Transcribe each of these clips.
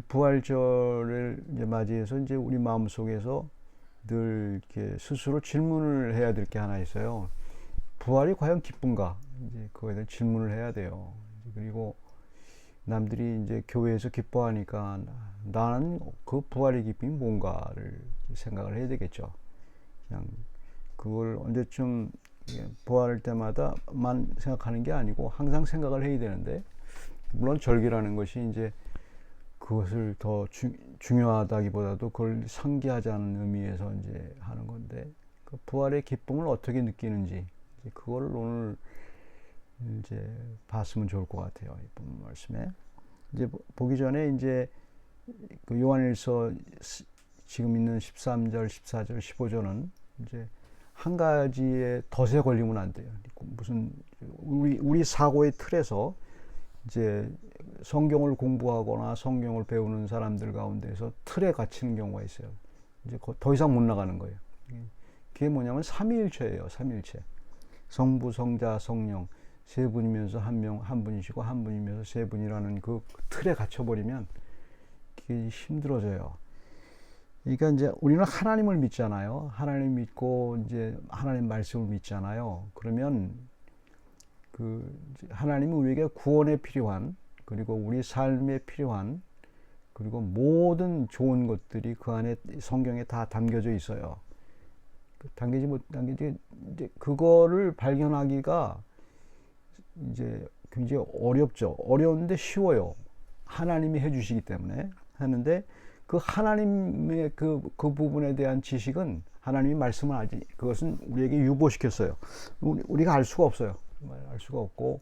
부활절을 이제 맞이해서 이제 우리 마음 속에서 늘 이렇게 스스로 질문을 해야 될 게 하나 있어요. 부활이 과연 기쁜가? 이제 그거에 대한 질문을 해야 돼요. 그리고 남들이 이제 교회에서 기뻐하니까 나는 그 부활의 기쁨이 뭔가를 생각을 해야 되겠죠. 그냥 그걸 언제쯤 부활할 때마다만 생각하는 게 아니고 항상 생각을 해야 되는데, 물론 절기라는 것이 이제 그것을 더 중요하다기보다도 그걸 상기하자는 의미에서 이제 하는 건데, 그 부활의 기쁨을 어떻게 느끼는지 그걸 오늘 이제 봤으면 좋을 것 같아요. 이 본 말씀에 이제 보기 전에 이제 그 요한일서 지금 있는 13절, 14절, 15절은 이제 한 가지의 덫에 걸리면 안 돼요. 무슨 우리 사고의 틀에서 이제 성경을 공부하거나 성경을 배우는 사람들 가운데서 틀에 갇히는 경우가 있어요. 이제 더 이상 못 나가는 거예요. 그게 뭐냐면 삼위일체예요. 삼위일체. 성부, 성자, 성령 세 분이면서 한 분이시고 한 분이면서 세 분이라는 그 틀에 갇혀버리면 그게 힘들어져요. 그러니까 이제 우리는 하나님을 믿잖아요. 하나님 믿고 이제 하나님 말씀을 믿잖아요. 그러면 그 하나님이 우리에게 구원에 필요한, 그리고 우리 삶에 필요한, 그리고 모든 좋은 것들이 그 안에 성경에 다 담겨져 있어요. 담겨지 이제 그거를 발견하기가 이제 굉장히 어렵죠. 어려운데 쉬워요. 하나님이 해주시기 때문에 하는데, 그 하나님의 그 부분에 대한 지식은 하나님이 말씀을 알지, 그것은 우리에게 유보시켰어요. 우리가 알 수가 없어요. 알 수가 없고,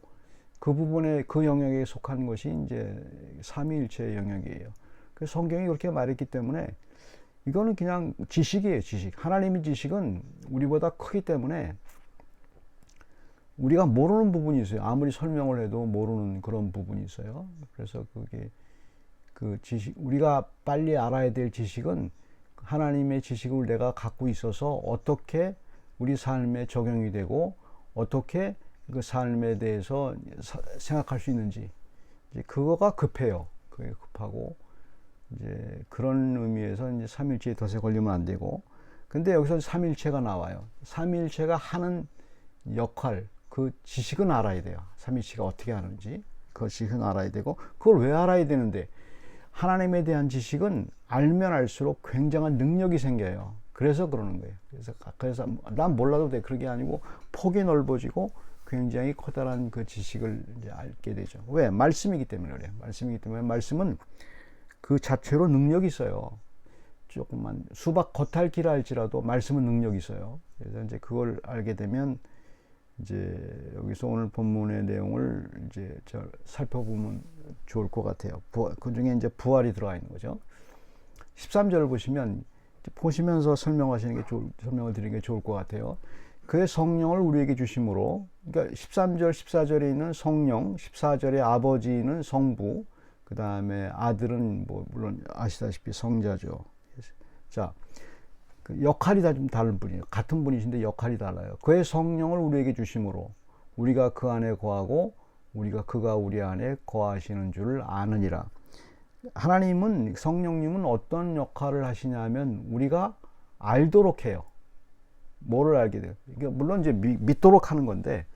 그 부분에 그 영역에 속한 것이 이제 삼위일체의 영역이에요. 그래서 성경이 그렇게 말했기 때문에 이거는 그냥 지식이에요. 지식. 하나님의 지식은 우리보다 크기 때문에 우리가 모르는 부분이 있어요. 아무리 설명을 해도 모르는 그런 부분이 있어요. 그래서 그게 그 지식, 우리가 빨리 알아야 될 지식은 하나님의 지식을 내가 갖고 있어서 어떻게 우리 삶에 적용이 되고 어떻게 그 삶에 대해서 생각할 수 있는지, 이제 그거가 급해요. 그게 급하고, 이제 그런 의미에서 이제 삼일체의 덫에 걸리면 안 되고, 근데 여기서 삼일체가 나와요. 삼일체가 하는 역할, 그 지식은 알아야 돼요. 삼일체가 어떻게 하는지 그 지식은 알아야 되고, 그걸 왜 알아야 되는데, 하나님에 대한 지식은 알면 알수록 굉장한 능력이 생겨요. 그래서 그러는 거예요. 그래서 난 몰라도 돼, 그런 게 아니고 폭이 넓어지고 굉장히 커다란 그 지식을 이제 알게 되죠. 왜? 말씀이기 때문에 그래요. 말씀이기 때문에. 말씀은 그 자체로 능력이 있어요. 조금만 수박 겉핥기라 할지라도 말씀은 능력이 있어요. 그래서 이제 그걸 알게 되면 이제 여기서 오늘 본문의 내용을 이제 살펴보면 좋을 것 같아요. 그 중에 이제 부활이 들어가 있는 거죠. 13절을 보시면서 설명을 드리는 게 좋을 것 같아요. 그의 성령을 우리에게 주심으로, 그러니까 13절, 14절에 있는 성령, 14절에 아버지는 성부, 그 다음에 아들은 뭐 물론 아시다시피 성자죠. 자, 그 역할이 다 좀 다른 분이에요. 같은 분이신데 역할이 달라요. 그의 성령을 우리에게 주심으로 우리가 그 안에 거하고 그가 우리 안에 거하시는 줄 아느니라. 하나님은, 성령님은 어떤 역할을 하시냐면 우리가 알도록 해요. 뭐를 알게 돼요? 이게 물론 이제 믿도록 하는 건데,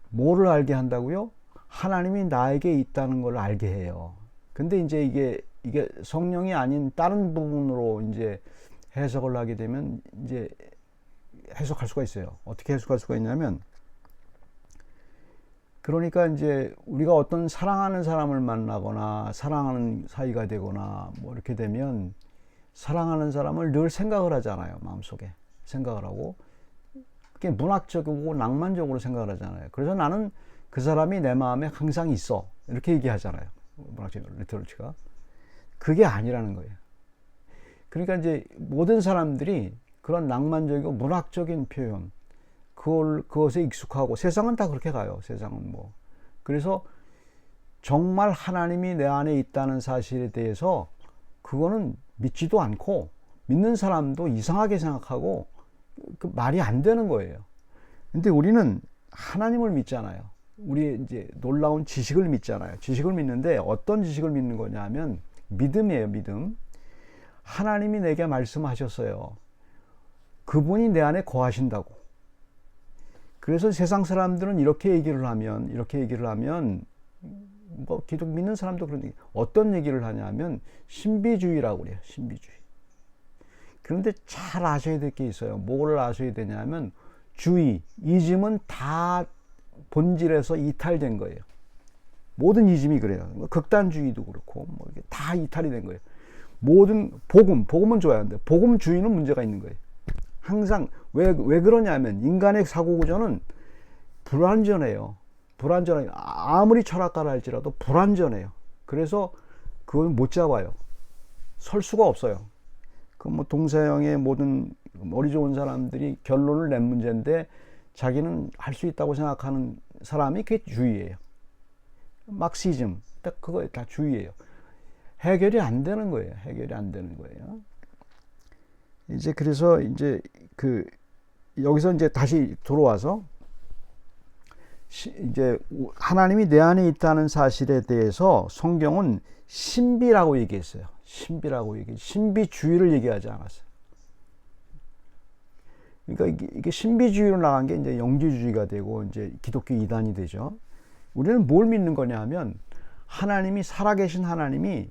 뭐를 알게 한다고요? 하나님이 나에게 있다는 걸 알게 해요. 근데 이제 이게 성령이 아닌 다른 부분으로 이제 해석을 하게 되면 이제 해석할 수가 있어요. 어떻게 해석할 수가 있냐면, 그러니까 이제 우리가 어떤 사랑하는 사람을 만나거나 사랑하는 사이가 되거나 뭐 이렇게 되면 사랑하는 사람을 늘 생각을 하잖아요. 마음속에 생각을 하고, 그게 문학적이고 낭만적으로 생각을 하잖아요. 그래서 나는 그 사람이 내 마음에 항상 있어, 이렇게 얘기하잖아요. 문학적 리터러치가. 그게 아니라는 거예요. 그러니까 이제 모든 사람들이 그런 낭만적이고 문학적인 표현, 그것에 익숙하고, 세상은 다 그렇게 가요. 세상은 뭐. 그래서 정말 하나님이 내 안에 있다는 사실에 대해서 그거는 믿지도 않고, 믿는 사람도 이상하게 생각하고 그 말이 안 되는 거예요. 근데 우리는 하나님을 믿잖아요. 우리 이제 놀라운 지식을 믿잖아요. 지식을 믿는데 어떤 지식을 믿는 거냐 하면 믿음이에요, 믿음. 하나님이 내게 말씀하셨어요. 그분이 내 안에 거하신다고. 그래서 세상 사람들은 이렇게 얘기를 하면 뭐 기독 믿는 사람도 그런 어떤 얘기를 하냐면 신비주의라고 그래요. 신비주의. 그런데 잘 아셔야 될 게 있어요. 뭐를 아셔야 되냐면 주의, 이즘은 다 본질에서 이탈된 거예요. 모든 이즘이 그래요. 극단주의도 그렇고 뭐 이게 다 이탈이 된 거예요. 모든 복음은 좋아야 하는데 복음주의는 문제가 있는 거예요. 항상 왜 그러냐면 인간의 사고 구조는 불완전해요. 아무리 철학가라 할지라도 불완전해요. 그래서 그걸 못 잡아요. 설 수가 없어요. 그 뭐 동서양의 모든 머리 좋은 사람들이 결론을 낸 문제인데 자기는 할 수 있다고 생각하는 사람이 그게 주의예요. 막시즘 딱 그거 다 주의예요. 해결이 안 되는 거예요. 이제 그래서 이제 여기서 이제 다시 돌아와서 이제 하나님이 내 안에 있다는 사실에 대해서 성경은 신비라고 얘기했어요. 신비주의를 얘기하지 않았어요. 그러니까 이게 신비주의로 나간 게 이제 영지주의가 되고 이제 기독교 이단이 되죠. 우리는 뭘 믿는 거냐 하면 살아계신 하나님이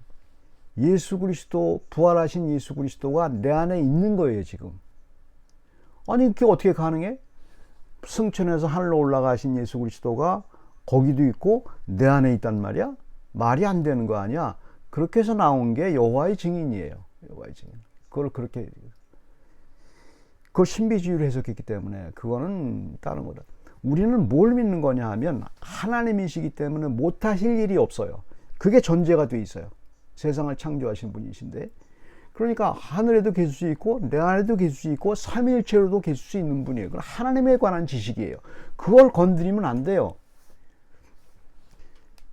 예수 그리스도, 부활하신 예수 그리스도가 내 안에 있는 거예요, 지금. 아니, 그게 어떻게 가능해? 승천해서 하늘로 올라가신 예수 그리스도가 거기도 있고 내 안에 있단 말이야? 말이 안 되는 거 아니야? 그렇게 해서 나온 게 여호와의 증인이에요. 그걸 신비주의로 해석했기 때문에 그거는 다른 거다. 우리는 뭘 믿는 거냐 하면 하나님이시기 때문에 못하실 일이 없어요. 그게 전제가 돼 있어요. 세상을 창조하신 분이신데, 그러니까 하늘에도 계실 수 있고 내 안에도 계실 수 있고 삼위일체로도 계실 수 있는 분이에요. 그건 하나님에 관한 지식이에요. 그걸 건드리면 안 돼요.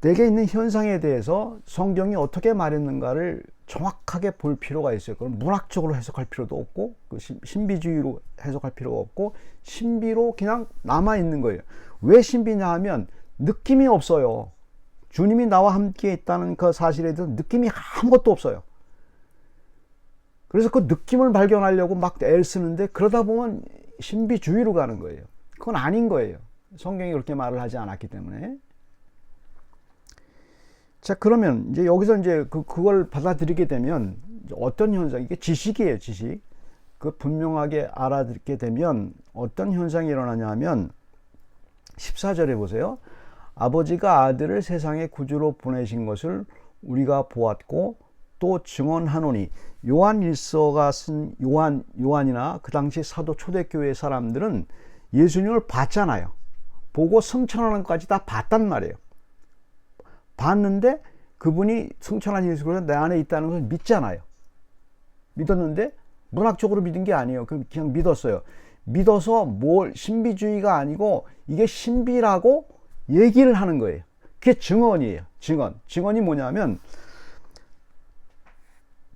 내게 있는 현상에 대해서 성경이 어떻게 말했는가를 정확하게 볼 필요가 있어요. 그럼 문학적으로 해석할 필요도 없고 신비주의로 해석할 필요가 없고 신비로 그냥 남아있는 거예요. 왜 신비냐 하면 느낌이 없어요. 주님이 나와 함께 있다는 그 사실에 대해서 느낌이 아무것도 없어요. 그래서 그 느낌을 발견하려고 막 애를 쓰는데 그러다 보면 신비주의로 가는 거예요. 그건 아닌 거예요. 성경이 그렇게 말을 하지 않았기 때문에. 자, 그러면 이제 여기서 이제 그걸 받아들이게 되면 어떤 현상, 이게 지식이에요, 지식. 그 분명하게 알아듣게 되면 어떤 현상이 일어나냐 하면 14절에 보세요. 아버지가 아들을 세상의 구주로 보내신 것을 우리가 보았고 또 증언하노니. 요한 일서가 쓴 요한이나 그 당시 사도 초대교회 사람들은 예수님을 봤잖아요. 보고 승천하는 것까지 다 봤단 말이에요. 봤는데 그분이 승천한 예수 그리스도 내 안에 있다는 것을 믿잖아요. 믿었는데 문학적으로 믿은 게 아니에요. 그냥 믿었어요. 믿어서 신비주의가 아니고 이게 신비라고 얘기를 하는 거예요. 그게 증언이에요. 증언이 뭐냐면,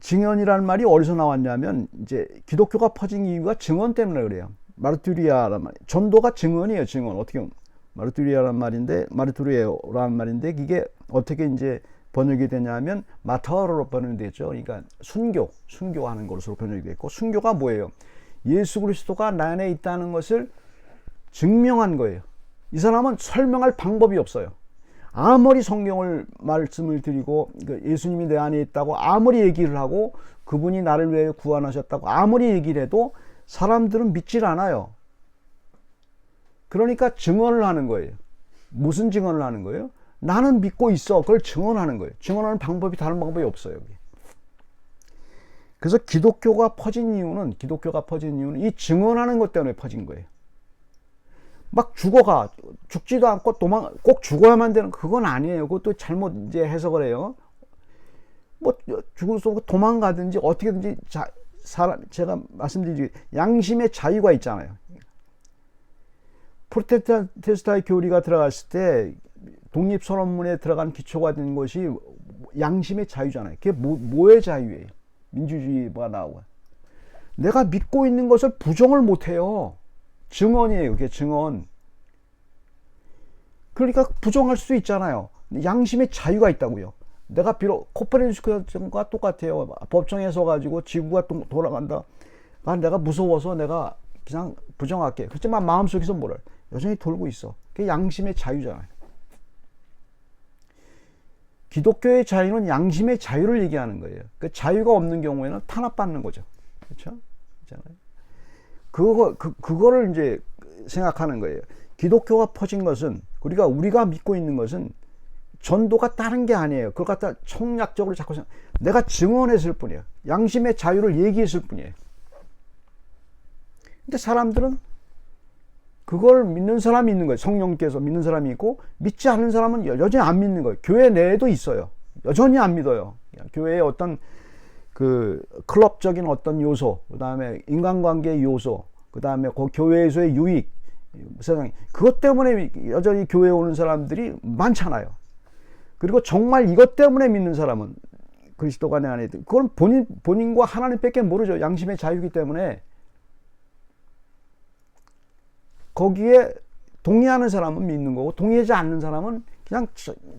증언이라는 말이 어디서 나왔냐면 이제 기독교가 퍼진 이유가 증언 때문에 그래요. 마르투리아라는 말, 전도가 증언이에요. 증언. 어떻게 보면 마르투리아라는 말인데 이게 어떻게 이제 번역이 되냐면 마타어로 번역이 됐죠. 그러니까 순교하는 것으로 번역이 됐고, 순교가 뭐예요? 예수 그리스도가 나 안에 있다는 것을 증명한 거예요. 이 사람은 설명할 방법이 없어요. 아무리 성경을 말씀을 드리고 예수님이 내 안에 있다고 아무리 얘기를 하고 그분이 나를 위해 구원하셨다고 아무리 얘기를 해도 사람들은 믿질 않아요. 그러니까 증언을 하는 거예요. 무슨 증언을 하는 거예요? 나는 믿고 있어. 그걸 증언하는 거예요. 증언하는 방법이 다른 방법이 없어요. 그래서 기독교가 퍼진 이유는 이 증언하는 것 때문에 퍼진 거예요. 막 죽지도 않고 꼭 죽어야만 되는, 그건 아니에요. 그것도 잘못 이제 해석을 해요. 뭐 죽을 수 없고 도망가든지 어떻게든지 제가 말씀드리지, 양심의 자유가 있잖아요. 프로테스탄트 교리가 들어갔을 때 독립선언문에 들어간 기초가 된 것이 양심의 자유잖아요. 그게 뭐의 자유예요? 민주주의가 나오고. 내가 믿고 있는 것을 부정을 못해요. 증언이에요. 그게 증언. 그러니까 부정할 수 있잖아요. 양심의 자유가 있다고요. 내가 비록 코페르니쿠스과 똑같아요. 법정에 서가지고 지구가 돌아간다. 내가 무서워서 내가 그냥 부정할게. 그렇지만 마음속에서 뭐를 여전히 돌고 있어. 그게 양심의 자유잖아요. 기독교의 자유는 양심의 자유를 얘기하는 거예요. 그 자유가 없는 경우에는 탄압받는 거죠. 그렇죠? 그거를 이제 생각하는 거예요. 기독교가 퍼진 것은, 우리가 믿고 있는 것은 전도가 다른 게 아니에요. 그걸 갖다 청약적으로 자꾸 내가 증언했을 뿐이에요. 양심의 자유를 얘기했을 뿐이에요. 근데 사람들은 그걸 믿는 사람이 있는 거예요. 성령께서 믿는 사람이 있고, 믿지 않는 사람은 여전히 안 믿는 거예요. 교회 내에도 있어요. 여전히 안 믿어요. 교회의 어떤 그 클럽적인 어떤 요소, 그 다음에 인간관계 요소, 그 다음에 그 교회에서의 유익, 세상에 그것 때문에 여전히 교회에 오는 사람들이 많잖아요. 그리고 정말 이것 때문에 믿는 사람은 그리스도가 내 안에, 그건 본인과 하나님밖에 모르죠. 양심의 자유이기 때문에. 거기에 동의하는 사람은 믿는 거고, 동의하지 않는 사람은 그냥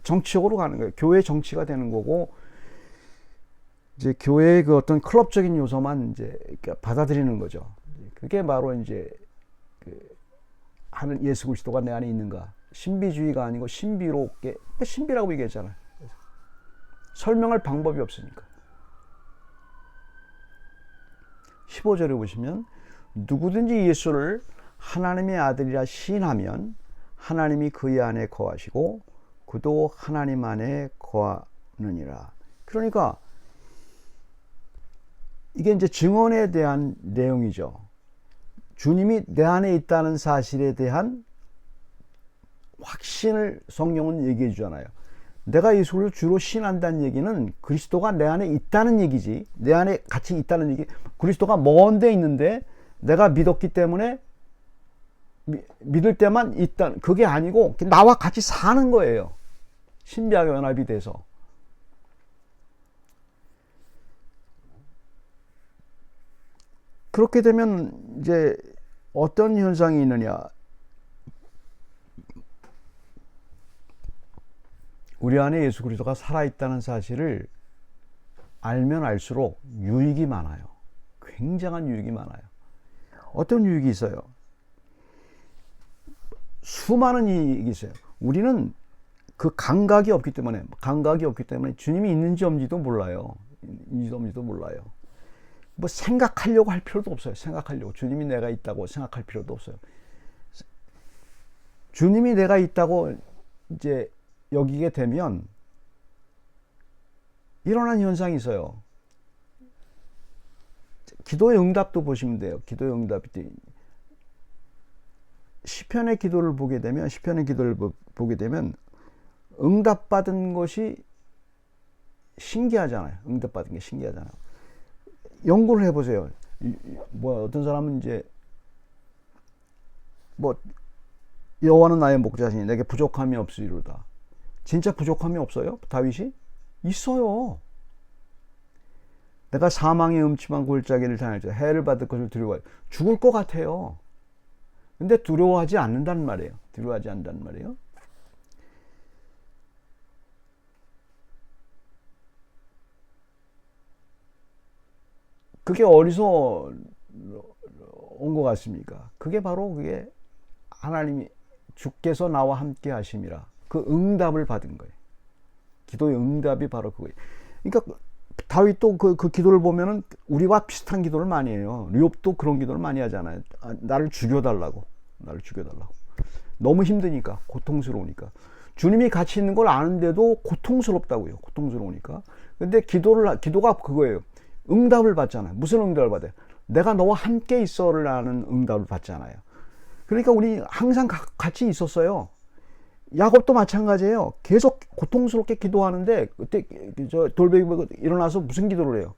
정치적으로 가는 거예요. 교회 정치가 되는 거고, 이제 교회의 그 어떤 클럽적인 요소만 이제 받아들이는 거죠. 그게 바로 이제 하는 예수 그리스도가 내 안에 있는가. 신비주의가 아니고 신비롭게, 신비라고 얘기했잖아요. 설명할 방법이 없으니까. 15절에 보시면, 누구든지 예수를 하나님의 아들이라 시인하면 하나님이 그의 안에 거하시고 그도 하나님 안에 거하느니라. 그러니까 이게 이제 증언에 대한 내용이죠. 주님이 내 안에 있다는 사실에 대한 확신을 성경은 얘기해 주잖아요. 내가 예수를 주로 신한다는 얘기는 그리스도가 내 안에 있다는 얘기지, 내 안에 같이 있다는 얘기, 그리스도가 먼 데 있는데 내가 믿었기 때문에 믿을 때만 있다, 그게 아니고 나와 같이 사는 거예요. 신비하게 연합이 돼서. 그렇게 되면 이제 어떤 현상이 있느냐. 우리 안에 예수 그리스도가 살아있다는 사실을 알면 알수록 유익이 많아요. 굉장한 유익이 많아요. 어떤 유익이 있어요? 수많은 이익이 있어요. 우리는 그 감각이 없기 때문에 주님이 있는지 없는지도 몰라요. 뭐 생각하려고 할 필요도 없어요. 주님이 내가 있다고 생각할 필요도 없어요. 주님이 내가 있다고 이제 여기게 되면 일어난 현상이 있어요. 기도의 응답도 보시면 돼요. 기도의 응답이 시편의 기도를 보게 되면 응답받은 것이 신기하잖아요. 응답받은 게 신기하잖아요. 연구를 해보세요. 어떤 사람은 이제 여호와는 나의 목자시니 내게 부족함이 없으리로다. 진짜 부족함이 없어요? 다윗이? 있어요. 내가 사망의 음침한 골짜기를 다닐때 해를 받을 것을 두려워해. 죽을 것 같아요. 근데 두려워하지 않는단 말이에요. 그게 어디서 온 것 같습니까? 그게 하나님이 주께서 나와 함께 하심이라. 그 응답을 받은 거예요. 기도의 응답이 바로 그거예요. 그러니까 다윗도 그 기도를 보면은 우리와 비슷한 기도를 많이 해요. 욥도 그런 기도를 많이 하잖아요. 나를 죽여달라고. 너무 힘드니까, 고통스러우니까. 주님이 같이 있는 걸 아는데도 고통스럽다고요. 고통스러우니까. 근데 기도가 그거예요. 응답을 받잖아요. 무슨 응답을 받아요? 내가 너와 함께 있어를 아는 응답을 받잖아요. 그러니까 우리 항상 같이 있었어요. 야곱도 마찬가지예요. 계속 고통스럽게 기도하는데 그때 돌베개 일어나서 무슨 기도를 해요?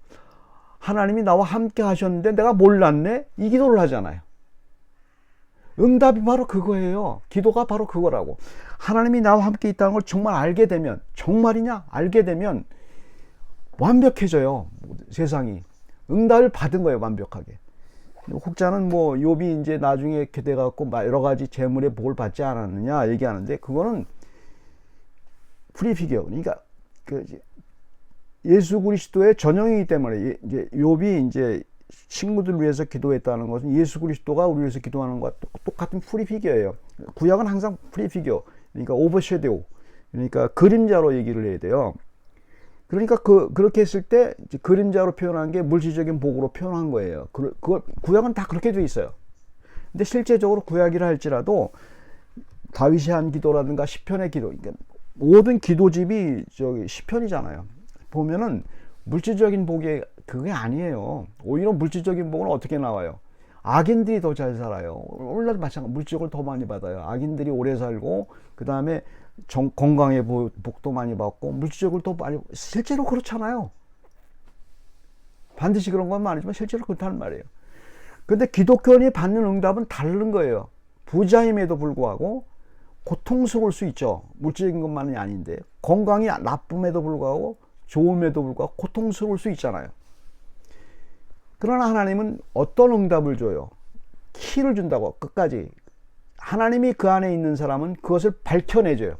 하나님이 나와 함께 하셨는데 내가 몰랐네? 이 기도를 하잖아요. 응답이 바로 그거예요. 기도가 바로 그거라고. 하나님이 나와 함께 있다는 걸 정말 알게 되면, 정말이냐? 알게 되면 완벽해져요. 세상이. 응답을 받은 거예요. 완벽하게. 혹자는 뭐 욥이 이제 나중에 이렇게 돼갖고 여러 가지 재물의 복을 받지 않았느냐 얘기하는데 그거는 프리피겨. 그러니까 그 예수 그리스도의 전형이기 때문에 이제 욥이 이제 친구들 위해서 기도했다는 것은 예수 그리스도가 우리 위해서 기도하는 것과 똑같은 프리피겨예요. 구약은 항상 프리피겨, 그러니까 오버섀도우, 그러니까 그림자로 얘기를 해야 돼요. 그러니까 그렇게 했을 때 그림자로 표현한 게 물질적인 복으로 표현한 거예요. 그걸 구약은 다 그렇게 돼 있어요. 근데 실제적으로 구약이라 할지라도 다윗이 한 기도라든가 시편의 기도, 그러니까 모든 기도집이 시편이잖아요. 보면은 물질적인 복이 그게 아니에요. 오히려 물질적인 복은 어떻게 나와요? 악인들이 더 잘 살아요. 오늘날 마찬가지 물질적을 더 많이 받아요. 악인들이 오래 살고 그 다음에 건강의 복도 많이 받고 물질적으로 더 많이, 실제로 그렇잖아요. 반드시 그런 건 아니지만 실제로 그렇다는 말이에요. 근데 기독교인이 받는 응답은 다른 거예요. 부자임에도 불구하고 고통스러울 수 있죠. 물질적인 것만이 아닌데 건강이 나쁨에도 불구하고 좋음에도 불구하고 고통스러울 수 있잖아요. 그러나 하나님은 어떤 응답을 줘요? 키를 준다고. 끝까지 하나님이 그 안에 있는 사람은 그것을 밝혀내줘요.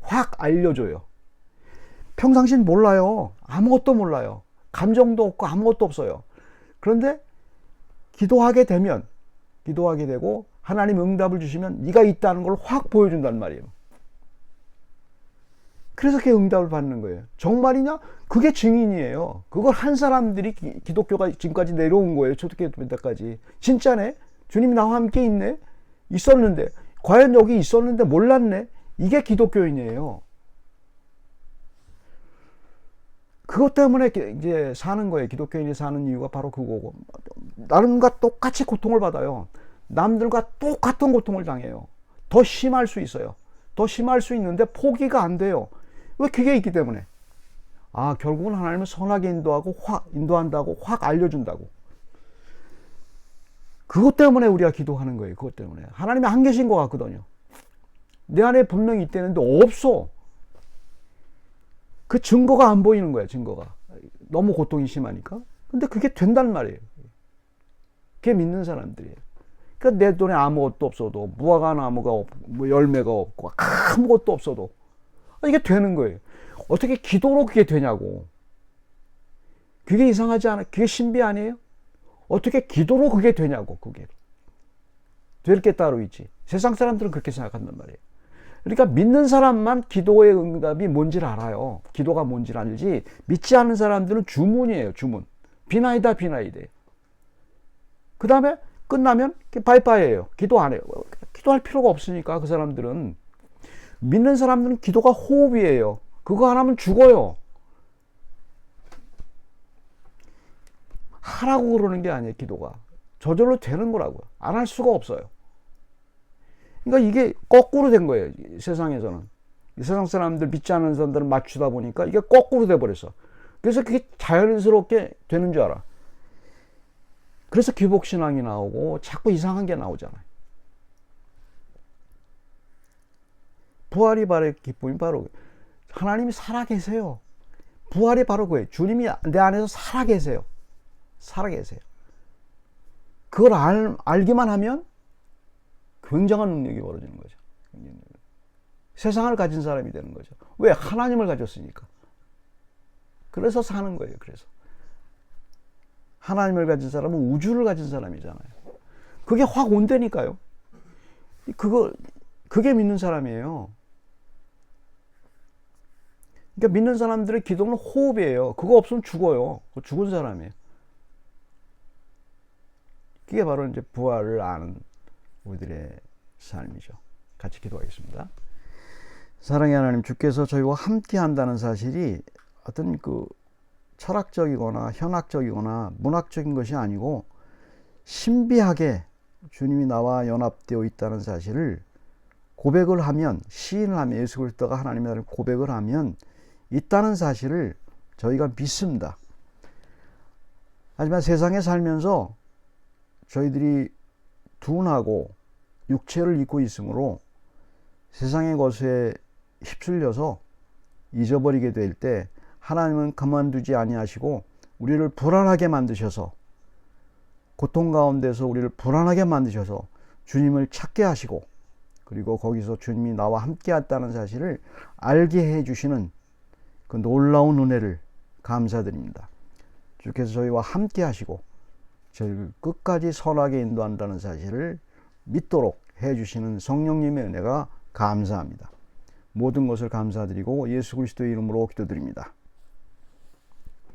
확 알려줘요. 평상시엔 몰라요. 아무것도 몰라요. 감정도 없고 아무것도 없어요. 그런데 기도하게 되고 하나님 응답을 주시면 네가 있다는 걸 확 보여준단 말이에요. 그래서 그게 응답을 받는 거예요. 정말이냐? 그게 증인이에요. 그걸 한 사람들이 기독교가 지금까지 내려온 거예요. 초대교회 때까지. 진짜네? 주님이 나와 함께 있네? 있었는데, 과연 여기 있었는데 몰랐네? 이게 기독교인이에요. 그것 때문에 이제 사는 거예요. 기독교인이 사는 이유가 바로 그거고. 남들과 똑같이 고통을 받아요. 남들과 똑같은 고통을 당해요. 더 심할 수 있어요. 더 심할 수 있는데 포기가 안 돼요. 왜? 그게 있기 때문에. 결국은 하나님은 선하게 인도한다고 확 알려준다고. 그것 때문에 우리가 기도하는 거예요. 그것 때문에. 하나님이 안 계신 것 같거든요. 내 안에 분명히 있다는데 없어. 그 증거가 안 보이는 거야, 증거가. 너무 고통이 심하니까. 근데 그게 된단 말이에요. 그게 믿는 사람들이에요. 그러니까 내 돈에 아무것도 없어도, 무화과 나무가 없고, 뭐 열매가 없고, 아무것도 없어도, 이게 되는 거예요. 어떻게 기도로 그게 되냐고. 그게 이상하지 않아요? 그게 신비 아니에요? 어떻게 기도로 그게 되냐고, 그게. 될 게 따로 있지. 세상 사람들은 그렇게 생각한단 말이에요. 그러니까 믿는 사람만 기도의 응답이 뭔지를 알아요. 기도가 뭔지를 알지. 믿지 않는 사람들은 주문이에요, 주문. 비나이다, 비나이다. 그 다음에 끝나면 바이바이예요. 기도 안 해요. 기도할 필요가 없으니까 그 사람들은. 믿는 사람들은 기도가 호흡이에요. 그거 안 하면 죽어요. 하라고 그러는 게 아니에요, 기도가. 저절로 되는 거라고요. 안 할 수가 없어요. 그러니까 이게 거꾸로 된 거예요, 세상에서는. 세상 사람들, 믿지 않는 사람들은 맞추다 보니까 이게 거꾸로 돼버렸어. 그래서 그게 자연스럽게 되는 줄 알아. 그래서 기복신앙이 나오고 자꾸 이상한 게 나오잖아요. 부활이 바로 기쁨이 바로 하나님이 살아계세요. 부활이 바로 그거예요. 주님이 내 안에서 살아계세요. 살아계세요. 그걸 알기만 하면 굉장한 능력이 벌어지는 거죠. 세상을 가진 사람이 되는 거죠. 왜? 하나님을 가졌으니까. 그래서 사는 거예요. 그래서 하나님을 가진 사람은 우주를 가진 사람이잖아요. 그게 확 온다니까요. 그게 믿는 사람이에요. 그러니까 믿는 사람들의 기도는 호흡이에요. 그거 없으면 죽어요. 죽은 사람이에요. 그게 바로 이제 부활을 아는 우리들의 삶이죠. 같이 기도하겠습니다. 사랑의 하나님, 주께서 저희와 함께 한다는 사실이 어떤 철학적이거나 현학적이거나 문학적인 것이 아니고 신비하게 주님이 나와 연합되어 있다는 사실을 고백을 하면, 시인을 하면, 예수 그리스도가 하나님의 아들 고백을 하면 있다는 사실을 저희가 믿습니다. 하지만 세상에 살면서 저희들이 둔하고 육체를 입고 있으므로 세상의 것에 휩쓸려서 잊어버리게 될 때 하나님은 그만두지 아니하시고 우리를 불안하게 만드셔서 고통 가운데서 우리를 불안하게 만드셔서 주님을 찾게 하시고, 그리고 거기서 주님이 나와 함께 했다는 사실을 알게 해주시는 그 놀라운 은혜를 감사드립니다. 주께서 저희와 함께 하시고 저희를 끝까지 선하게 인도한다는 사실을 믿도록 해주시는 성령님의 은혜가 감사합니다. 모든 것을 감사드리고 예수 그리스도의 이름으로 기도드립니다.